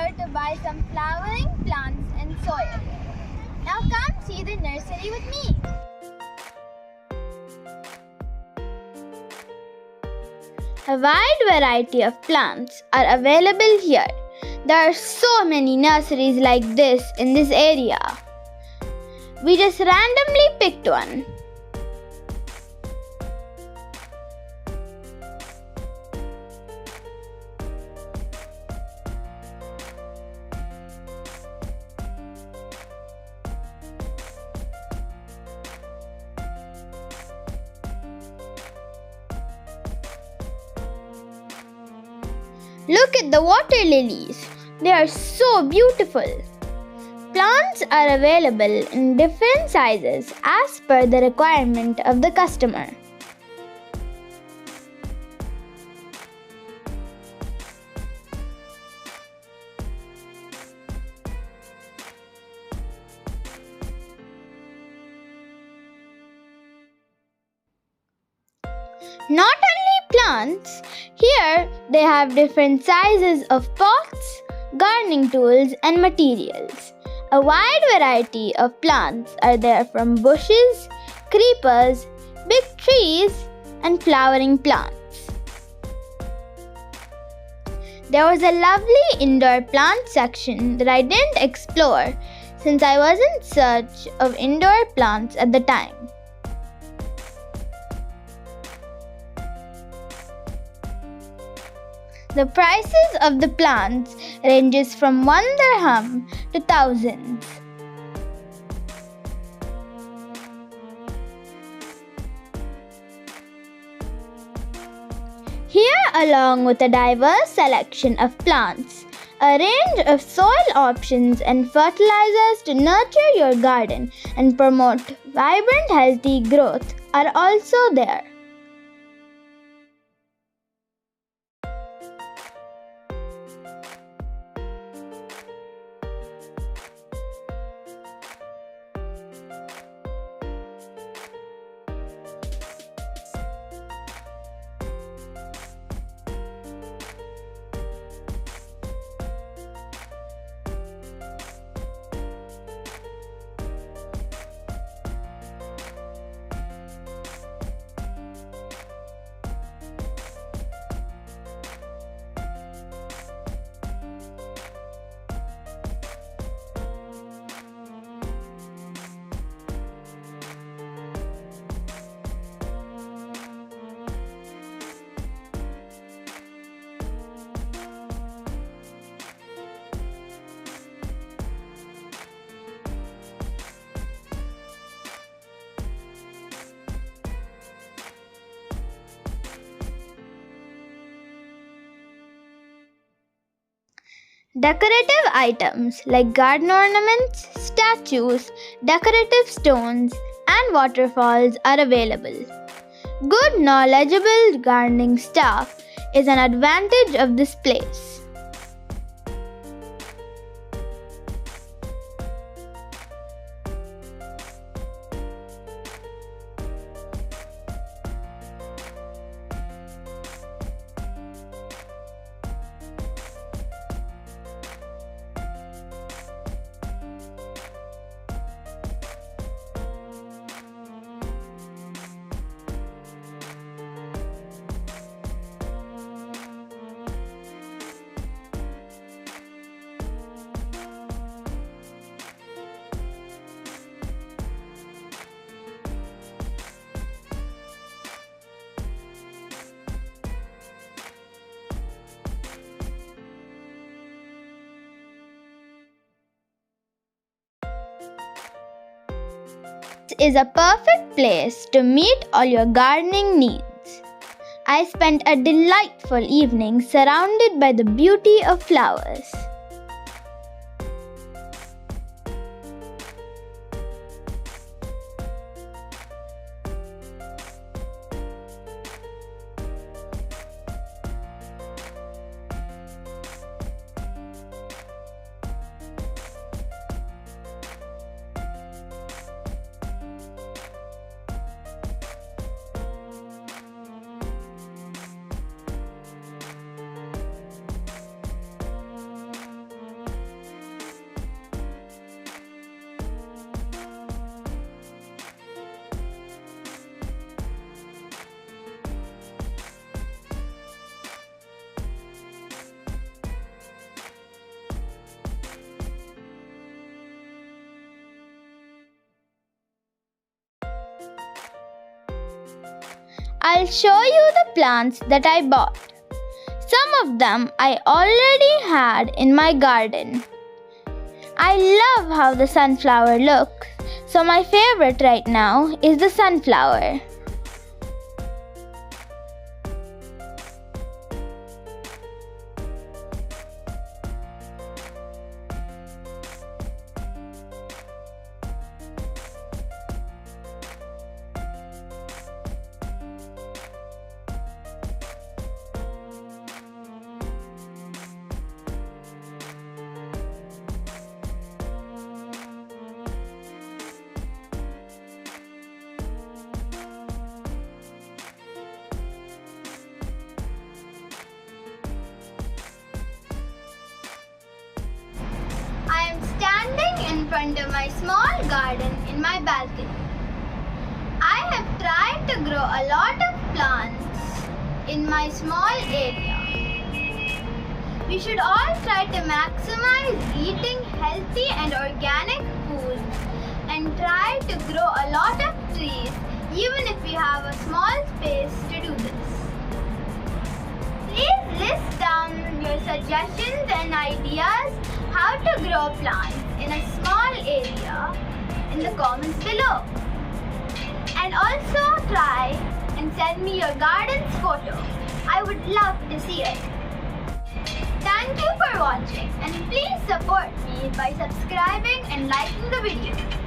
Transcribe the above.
here to buy some flowering plants and soil. Now come see the nursery with me. A wide variety of plants are available here. There are so many nurseries like this in this area. We just randomly picked one. Look at the water lilies. They are so beautiful. Plants are available in different sizes as per the requirement of the customer. Not only plants, here they have different sizes of pots, gardening tools and materials. A wide variety of plants are there from bushes, creepers, big trees and flowering plants. There was a lovely indoor plant section that I didn't explore since I was in search of indoor plants at the time. The prices of the plants ranges from 1 dirham to thousands. Here, along with a diverse selection of plants, a range of soil options and fertilizers to nurture your garden and promote vibrant, healthy growth are also there. Decorative items like garden ornaments, statues, decorative stones, and waterfalls are available. Good, knowledgeable gardening staff is an advantage of this place. This is a perfect place to meet all your gardening needs. I spent a delightful evening surrounded by the beauty of flowers. I'll show you the plants that I bought. Some of them I already had in my garden. I love how the sunflower looks, so my favorite right now is the sunflower. I am standing in front of my small garden in my balcony. I have tried to grow a lot of plants in my small area. We should all try to maximize eating healthy and organic food and try to grow a lot of trees even if we have a small space to do this. Please list down your suggestions and ideas how to grow plants in a small area in the comments below. And also try and send me your garden's photo. I would love to see it. Thank you for watching and please support me by subscribing and liking the video.